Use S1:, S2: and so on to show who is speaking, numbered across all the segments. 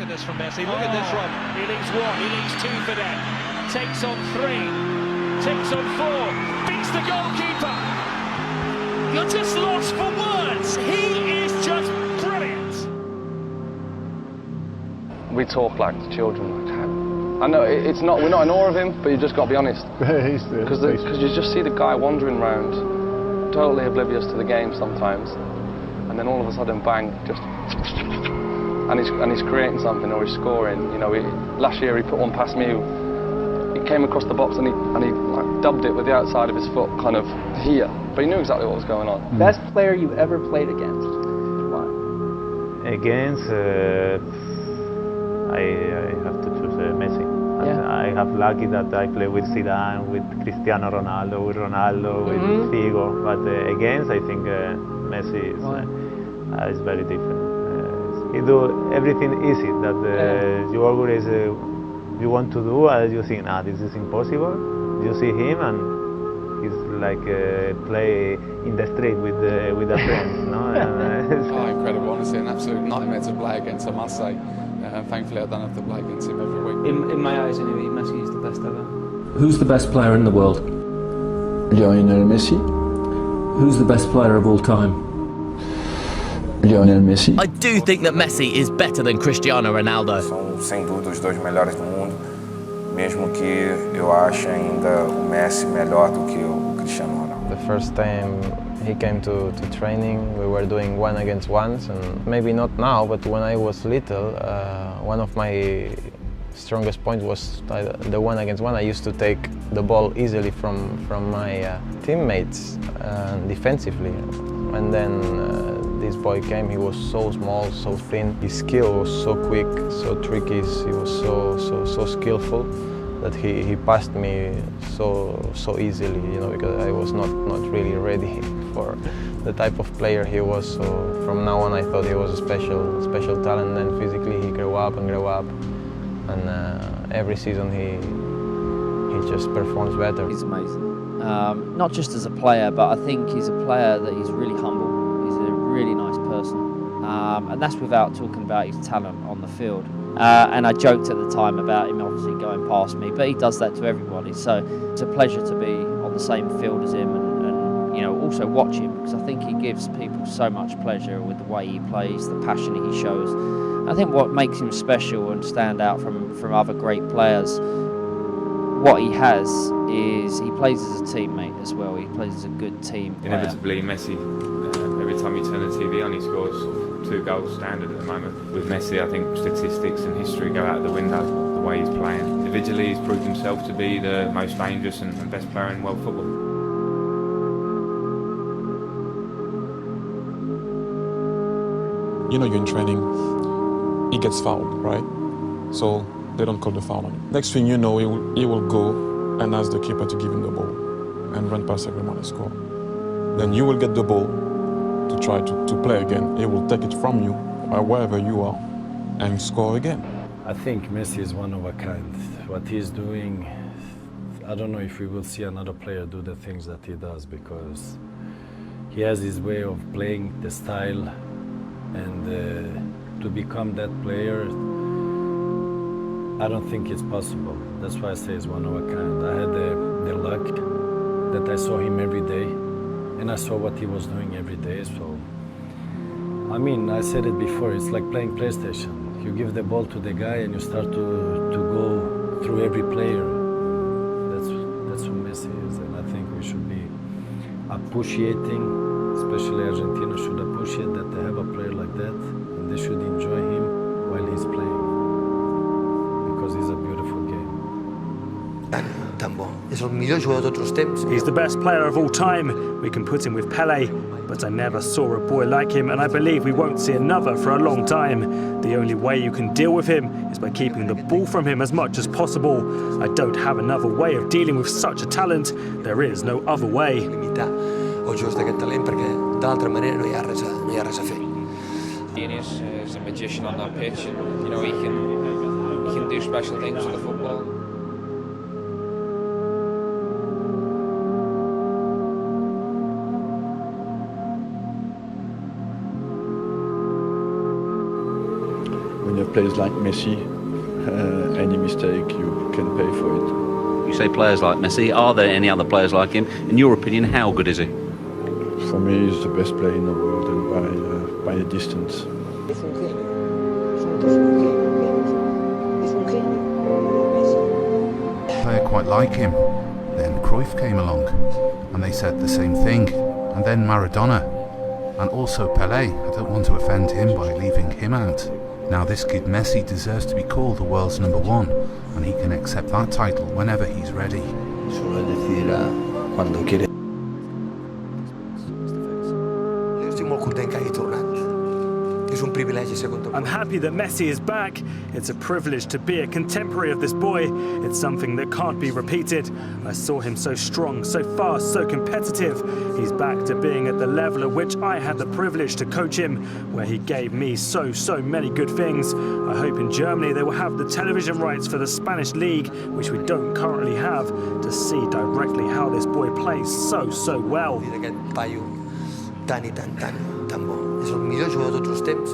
S1: at this from Messi. Look at this run.
S2: He leaves one, he leaves two for them. Takes on three, takes on four, beats the goalkeeper. You're just lost for words. He is just brilliant.
S3: We talk like children. I know it's not. We're not in awe of him, but you just got to be honest. Because you just see the guy wandering around, totally oblivious to the game sometimes, and then all of a sudden, bang, just, and he's creating something or he's scoring. You know, last year he put one past me. He came across the box and he like, dubbed it with the outside of his foot, kind of here, but he knew exactly what was going on.
S4: Best player you've ever played against? Why?
S5: Against, I have to choose Messi.
S4: Yeah.
S5: I have lucky that I play with Zidane, with Cristiano Ronaldo, with with Figo. But against, I think Messi is very different. He do everything easy that you always you want to do, and you think, this is impossible. You see him, and he's like play in the street with the friends. No?
S6: Incredible, honestly, an absolute nightmare to play against, I must say. Thankfully, I don't have to play against him every week.
S4: In my eyes, anyway, Messi is the best ever.
S7: Who's the best player in the world?
S8: Lionel Messi.
S7: Who's the best player of all time?
S8: Lionel Messi.
S9: I do think that Messi is better than Cristiano Ronaldo.
S10: São, sem dúvida, os dois melhores do mundo, mesmo que eu ache ainda o Messi melhor do que o Cristiano Ronaldo.
S11: The first time he came to training, we were doing 1-against-1s, and maybe not now, but when I was little, one of my strongest points was the 1-against-1. I used to take the ball easily from my teammates defensively, and then this boy came. He was so small, so thin. His skill was so quick, so tricky. He was so skillful that he passed me so easily, you know, because I was not really ready for the type of player he was. So from now on, I thought he was a special talent. And physically, he grew up, and every season he just performs better.
S12: He's amazing. Not just as a player, but I think he's a player that he's really humble. He's a really nice person, and that's without talking about his talent on the field. And I joked at the time about him obviously going past me, but he does that to everybody. So it's a pleasure to be on the same field as him, and you know, also watch him, because I think he gives people so much pleasure with the way he plays, the passion he shows. I think what makes him special and stand out from other great players, what he has is he plays as a teammate as well. He plays as a good team player.
S13: Inevitably, Messi, every time you turn the TV on, he scores 2 goals standard at the moment. With Messi, I think statistics and history go out the window, the way he's playing. Individually, he's proved himself to be the most dangerous and best player in world football.
S14: You know, you're in training, he gets fouled, right? So they don't call the foul on him. Next thing you know, he will go and ask the keeper to give him the ball and run past everyone and score. Then you will get the ball to try to play again. He will take it from you, or wherever you are, and score again.
S15: I think Messi is one of a kind. What he's doing, I don't know if we will see another player do the things that he does, because he has his way of playing, the style, and to become that player, I don't think it's possible. That's why I say he's one of a kind. I had the luck that I saw him every day, and I saw what he was doing every day. So, I mean, I said it before, it's like playing PlayStation. You give the ball to the guy and you start to go through every player. That's who Messi is, and I think we should be appreciating, especially Argentina should appreciate that they have a player like that, and they should enjoy him while he's playing, because he's a beautiful game.
S2: He's the best player of all time. We can put him with Pelé, but I never saw a boy like him, and I believe we won't see another for a long time. The only way you can deal with him is by keeping the ball from him as much as possible. I don't have another way of dealing with such a talent. There is no other way.
S6: Genius, is a magician on that pitch, and you know, he can do special things with the football.
S8: when you have players like Messi, any mistake you can pay for it.
S1: You say players like Messi. Are there any other players like him? In your opinion, how good is he?
S8: For me, he's the best player in the world, and by a distance.
S16: Player quite like him. Then Cruyff came along, and they said the same thing. And then Maradona, and also Pelé. I don't want to offend him by leaving him out. Now this kid Messi deserves to be called the world's #1, and he can accept that title whenever he's ready.
S17: Solo decidirà quando quiere.
S18: Estic molt content que hagi tornat. És un privilegi ser contemporani.
S2: I'm happy that Messi is back. It's a privilege to be a contemporary of this boy. It's something that can't be repeated. I saw him so strong, so fast, so competitive. He's back to being at the level at which I had the privilege to coach him, where he gave me so many good things. I hope in Germany they will have the television rights for the Spanish league, which we don't currently have, to see directly how this boy plays so well.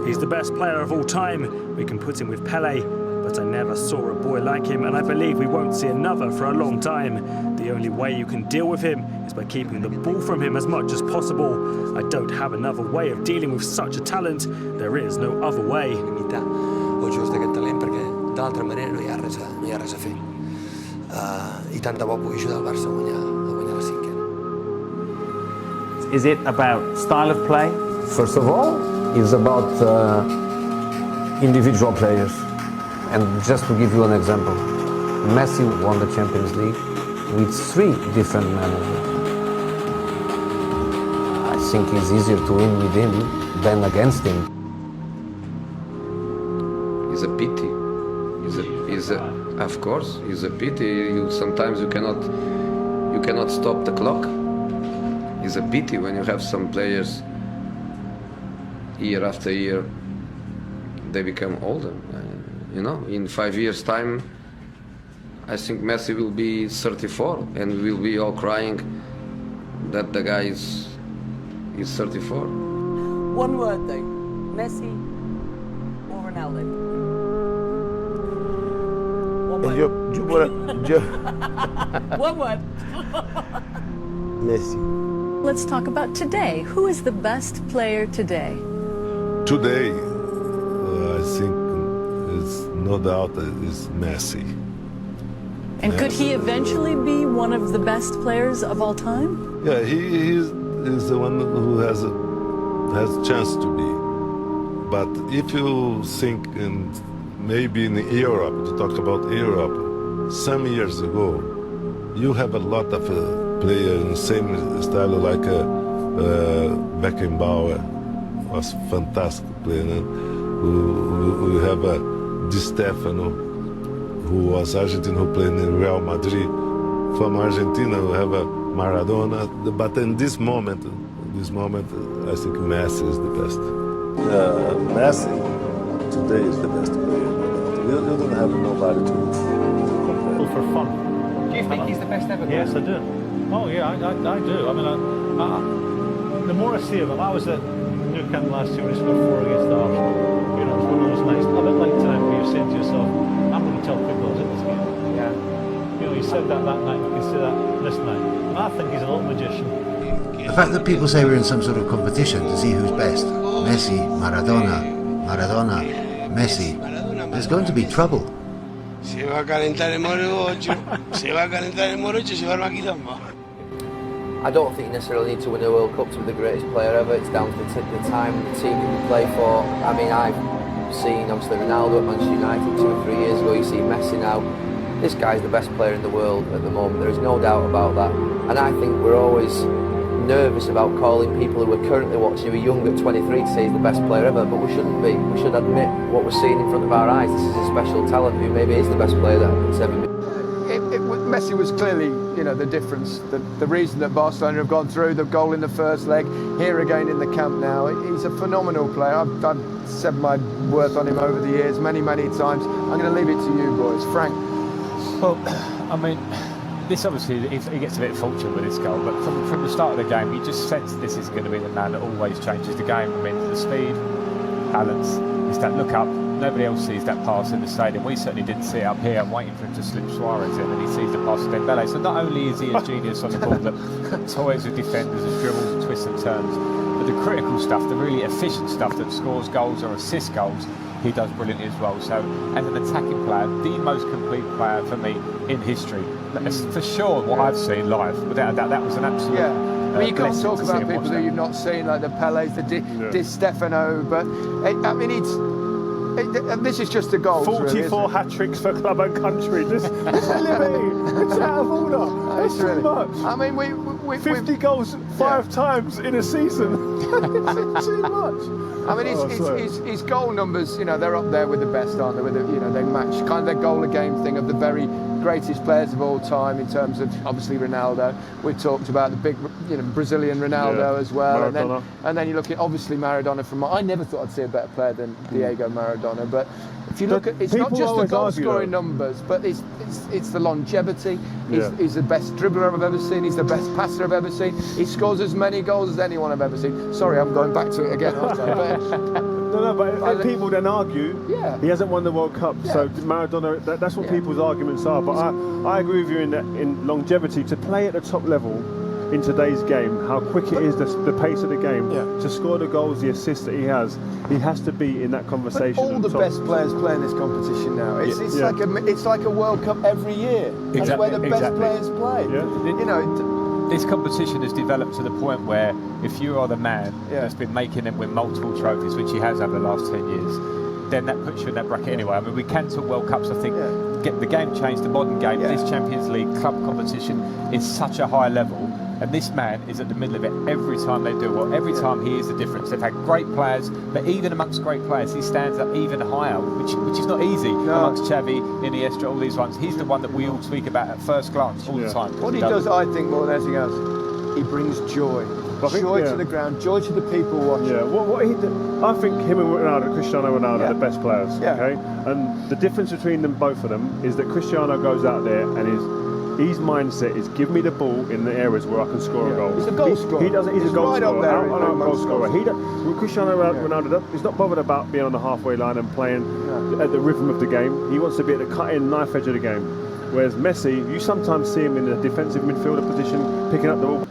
S2: He's the best player of all time. We can put him with Pelé, but I never saw a boy like him, and I believe we won't see another for a long time. The only way you can deal with him is by keeping the ball from him as much as possible. I don't have another way of dealing with such a talent. There is no other way.
S18: Els jugadors d'aquest talent, perquè d'altra manera no hi ha res a fer. I tant de bo pugui ajudar el Barça a guanyar la cinquena.
S19: Is it about style of play?
S20: First of all, it's about individual players. And just to give you an example, Messi won the Champions League with 3 different managers. I think it's easier to win with him than against him.
S21: It's a pity. Of course, it's a pity. Sometimes you cannot stop the clock. It's a pity when you have some players year after year, they become older. In 5 years' time, I think Messi will be 34, and we'll be all crying that the guy is 34.
S22: One word though, Messi or Ronaldo? One word.
S23: Messi.
S22: Let's talk about today. Who is the best player today?
S23: Today, I think it's no doubt is Messi.
S22: And could he eventually be one of the best players of all time?
S23: Yeah, he is the one who has a chance to be. But if you think maybe in Europe, to talk about Europe, some years ago, you have a lot of players in the same style like Beckenbauer. Was fantastic player. We have Di Stefano, who was Argentine, who played in Real Madrid. From Argentina, we have Maradona. But in this moment, I think Messi is the best.
S24: Messi today is the best player. You don't have nobody to compare.
S25: All for fun.
S26: Do you think he's the best ever?
S25: Yes, I do. Oh yeah, I do. I mean, the more I see of him, I was at Nou Camp last year when he scored 4 against Arsenal. It's one of those nights, a bit like tonight, where you're saying to yourself, I'm going to tell people I was in this game.
S26: Yeah.
S25: You said that night, you can say that this night. And I think he's a little magician.
S27: The fact that people say we're in some sort of competition to see who's best, Messi, Maradona, Messi, there's going to be trouble.
S28: Se va a calentar el moro 8, se va a calentar el moro 8, se va a armar quilombo.
S29: I don't think you necessarily need to win a World Cup to be the greatest player ever. It's down to the time, the team you play for. I mean, I've seen obviously Ronaldo at Manchester United 2 or 3 years ago. You see Messi now. This guy's the best player in the world at the moment. There is no doubt about that. And I think we're always nervous about calling people who are currently watching, who are young at 23, to say he's the best player ever. But we shouldn't be. We should admit what we're seeing in front of our eyes. This is a special talent who maybe is the best player that has ever been.
S30: Messi was clearly, the difference, the reason that Barcelona have gone through, the goal in the first leg, here again in the camp now. He's a phenomenal player. I've said my worth on him over the years, many times. I'm going to leave it to you boys. Frank.
S31: Well, I mean, this obviously, he gets a bit fortunate with this goal, but from the start of the game, you just sense this is going to be the man that always changes the game. I mean, the speed, balance, it's that look up, nobody else sees that pass in the stadium. We certainly didn't see it up here. I'm waiting for him to slip Suarez in, and he sees the pass to Dembele. So not only is he a genius on the ball that toys with defenders, and dribbles and twists and turns, but the critical stuff, the really efficient stuff that scores goals or assists goals, he does brilliantly as well. So as an attacking player, the most complete player for me in history. That's for sure what I've seen live. Without a doubt, that was an absolute.
S30: I mean, you can't talk about people that you've not seen, like the Pelés, the Di Stefano, but I mean, this is just a goal.
S2: 44 hat-tricks for club and country. It's out of order. That's too much.
S30: I mean, we
S2: 50 goals 5 times in a season. It's too much.
S30: I mean, his goal numbers, you know, they're up there with the best, aren't they? With you know, they match kind of their goal-a-game thing of the very greatest players of all time in terms of obviously Ronaldo. We've talked about the big, you know, Brazilian Ronaldo as well, and then you look at obviously Maradona. I never thought I'd see a better player than Diego Maradona, but if you look at, it's not just the goal-scoring numbers, but it's the longevity. He's the best dribbler I've ever seen. He's the best passer I've ever seen. He scores as many goals as anyone I've ever seen. Sorry, I'm going back to it again, aren't I?
S2: But people then argue he hasn't won the World Cup, so Maradona, that's what people's arguments are. But I agree with you in longevity. To play at the top level in today's game, how quick it is, the pace of the game, to score the goals, the assists that he has to be in that conversation.
S30: But all the best players play in this competition now. It's like a World Cup every year. That's where the best players play. You know,
S31: this competition has developed to the point where if you are the man that's been making them win multiple trophies, which he has over the last 10 years, then that puts you in that bracket anyway. I mean, we can talk World Cups. I think get the game changed, the modern game. This Champions League club competition is such a high level, and this man is at the middle of it every time they do well. Every time he is the difference. They've had great players, but even amongst great players, he stands up even higher, which is not easy amongst Xavi, Iniesta, all these ones. He's the one that we all speak about at first glance all the time.
S30: What he does, I think, more than anything else, he brings joy. Joy to the ground, joy to the people watching.
S2: I think him and Cristiano Ronaldo are the best players. Okay, and the difference between them, both of them, is that Cristiano goes out there and his mindset is give me the ball in the areas where I can score a goal.
S30: He's a goal scorer.
S2: He's a goal scorer. Cristiano Ronaldo is not bothered about being on the halfway line and playing at the rhythm of the game. He wants to be at the cutting knife edge of the game. Whereas Messi, you sometimes see him in a defensive midfielder position, picking up the ball.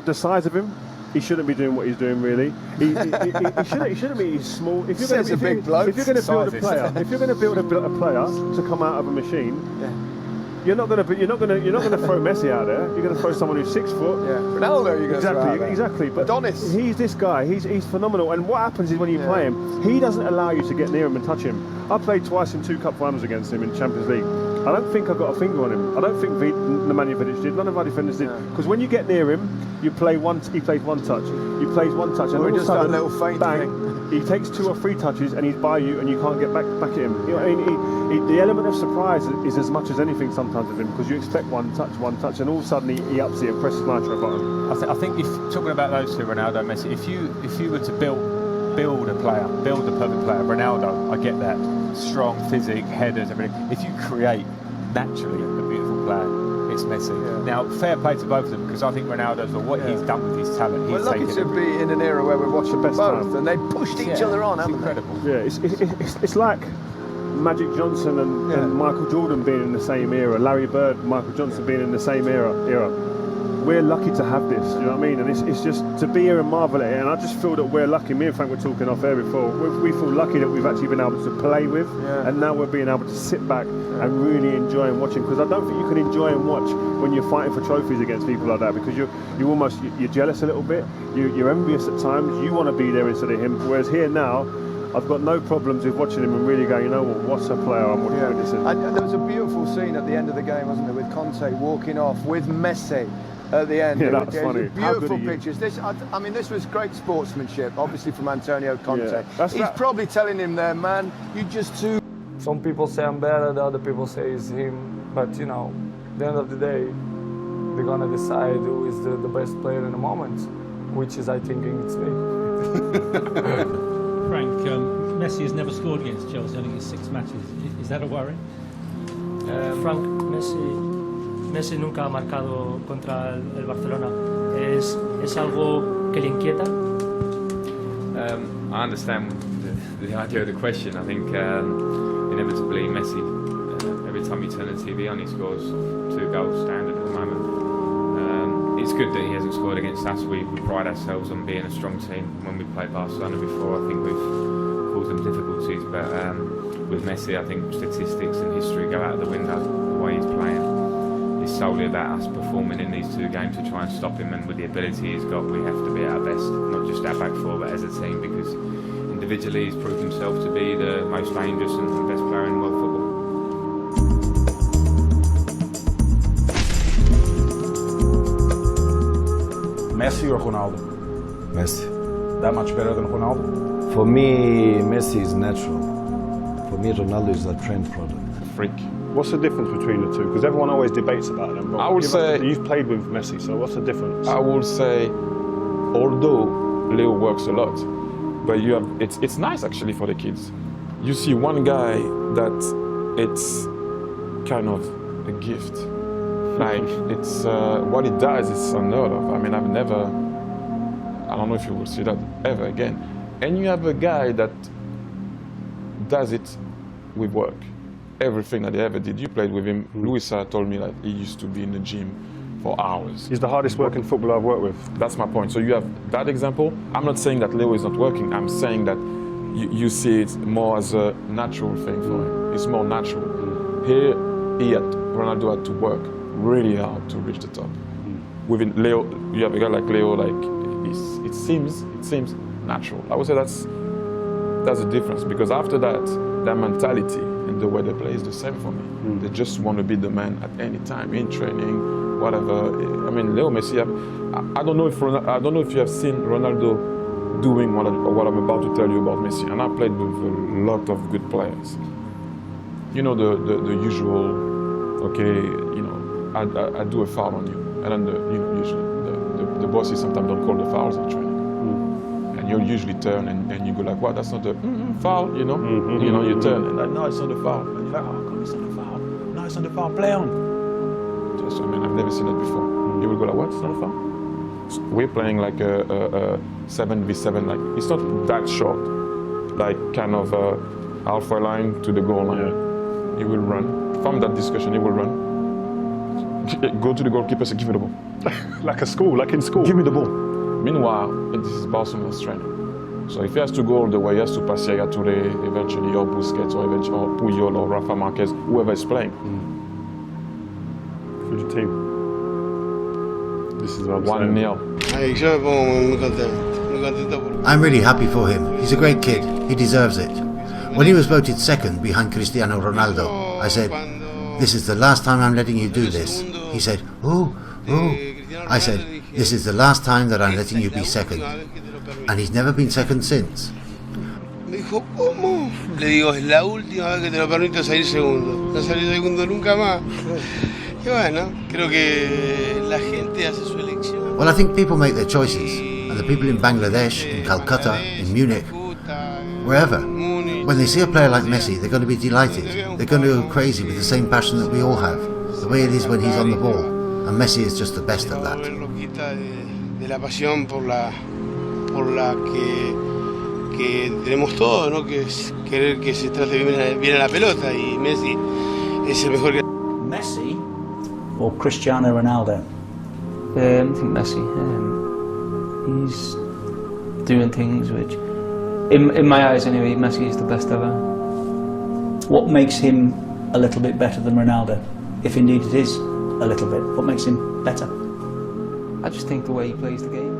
S2: The size of him, he shouldn't be doing what he's doing. Really, he shouldn't be. He's small. If you're going to build a player to come out of a machine, you're not going to throw Messi out there. You're going to throw someone who's 6 foot.
S30: Ronaldo. You're going to throw out there.
S2: Exactly. But
S30: Adonis.
S2: He's this guy. He's phenomenal. And what happens is when you play him, he doesn't allow you to get near him and touch him. I played twice in 2 cup finals against him in Champions League. I don't think I got a finger on him. I don't think Nemanja Vidic did. None of our defenders did. Because when you get near him, he plays one touch. He plays one touch, and all of a sudden,
S30: little feint
S2: bang! He takes 2 or 3 touches, and he's by you, and you can't get back at him. You know what I mean? The element of surprise is as much as anything sometimes with him, because you expect one touch, and all of a sudden he ups it and presses nitro button.
S31: I think if talking about those two, Ronaldo, Messi, if you were to build a player, build the perfect player, Ronaldo, I get that. Strong physique, headers, everything. If you create naturally a beautiful player, it's Messi. Now, fair play to both of them, because I think Ronaldo's, what he's done with his talent,
S30: we're lucky to be in an era where we're watching both, and they pushed each other on, haven't they?
S31: Incredible.
S2: Yeah, it's like Magic Johnson and Michael Jordan being in the same era, Larry Bird, Michael Johnson being in the same era. We're lucky to have this, you know what I mean? And it's just to be here and marvel at it, and I just feel that we're lucky. Me and Frank were talking off air before. We feel lucky that we've actually been able to play with, and now we're being able to sit back and really enjoy and watching. Because I don't think you can enjoy and watch when you're fighting for trophies against people like that, because you're jealous a little bit, you're envious at times. You want to be there instead of him. Whereas here now, I've got no problems with watching him and really going, you know what's a player I'm watching this.
S30: There was a beautiful scene at the end of the game, wasn't there, with Conte walking off with Messi at the end.
S2: Yeah, that was funny.
S30: Beautiful pictures. This was great sportsmanship, obviously, from Antonio Conte. He's probably telling him there, man, you just too.
S3: Some people say I'm better, the other people say it's him. But, you know, at the end of the day, they're going to decide who is the best player in the moment, which is, I think, it's me.
S4: Frank, Messi has never scored against Chelsea, I think it's 6 matches. Is that a worry?
S3: Frank, Messi nunca ha marcado contra el Barcelona. ¿Es algo que le inquieta?
S5: I understand the
S1: the idea of the question. I think inevitably Messi, every time you turn the TV on, he scores 2 goals standard at the moment. It's good that he hasn't scored against us. We pride ourselves on being a strong team. When we played Barcelona before, I think we've caused them difficulties, but with Messi, I think statistics and history go out of the window. The way he's playing. It's solely about us performing in these 2 games to try and stop him, and with the ability he's got, we have to be at our best, not just our back four, but as a team, because individually he's proved himself to be the most dangerous and the best player in world football.
S5: Messi or Ronaldo?
S24: Messi.
S5: That much better than Ronaldo?
S24: For me, Messi is natural. For me, Ronaldo is a trained product.
S5: Freak. What's the difference between the two? Because everyone always debates about them.
S6: I would say
S5: you've played with Messi, so what's the difference?
S6: I would say, although Leo works a lot, but you have it's nice actually for the kids. You see one guy that it's kind of a gift. Like it's what he does is unheard of. I mean, I don't know if you will see that ever again. And you have a guy that does it with work. Everything that he ever did. You played with him. Luisa told me that he used to be in the gym for hours.
S5: He's the hardest working footballer I've worked with.
S6: That's my point. So you have that example. I'm not saying that Leo is not working. I'm saying that you see it more as a natural thing for him. It's more natural. Here, Ronaldo had to work really hard to reach the top. Within Leo, you have a guy like Leo, like it seems natural. I would say that's the difference, because after that mentality and the way they play is the same for me. They just want to be the man at any time, in training, whatever. I mean, Leo Messi, I don't know if you have seen Ronaldo doing what I'm about to tell you about Messi. And I played with a lot of good players. You know, the usual, okay, you know, I do a foul on you. And then usually the bosses sometimes don't call the fouls in training. And you'll usually turn and you go like, what, that's not a foul, you know? You know, you turn and like, no, it's not a foul. And you're like, oh, come, it's not a foul. No, it's not a foul, play on. Just, I mean, I've never seen that before. You will go like, what, it's not a foul? So we're playing like a 7v7, like, it's not that short. Like kind of halfway line to the goal line. Yeah. You will run. From that discussion, you will run. Go to the goalkeeper and say, give me the ball.
S5: Like a school, like in school.
S6: Give me the ball. Meanwhile, this is Barcelona's training. So if he has to go all the way, he has to pass Yaya Touré eventually, or Busquets, or eventually, or Puyol, or Rafa Marquez, whoever is playing.
S5: For the team. This is what
S6: I'm 1-0.
S27: I'm really happy for him. He's a great kid. He deserves it. When he was voted second behind Cristiano Ronaldo, I said, this is the last time I'm letting you do this. He said, oh. I said, this is the last time that I'm letting you be second. And he's never been second since.
S28: Me dijo, ¿cómo? Le digo, es la última vez que te lo permito salir segundo. No salir segundo nunca más. Y bueno, creo que la gente hace su elección.
S27: Well, I think people make their choices. And the people in Bangladesh, in Calcutta, in Munich, wherever. When they see a player like Messi, they're going to be delighted. They're going to go crazy with the same passion that we all have. The way it is when he's on the ball. And Messi is just the best at that.
S28: De la pasión por la que tenemos todo, ¿no? Que es querer que se trate bien a la pelota, y Messi es el mejor que...
S7: Messi or Cristiano Ronaldo?
S9: I think Messi. He's doing things which, in my eyes anyway, Messi is the best ever.
S7: What makes him a little bit better than Ronaldo? If indeed it is a little bit, what makes him better?
S9: I just think the way he plays the game.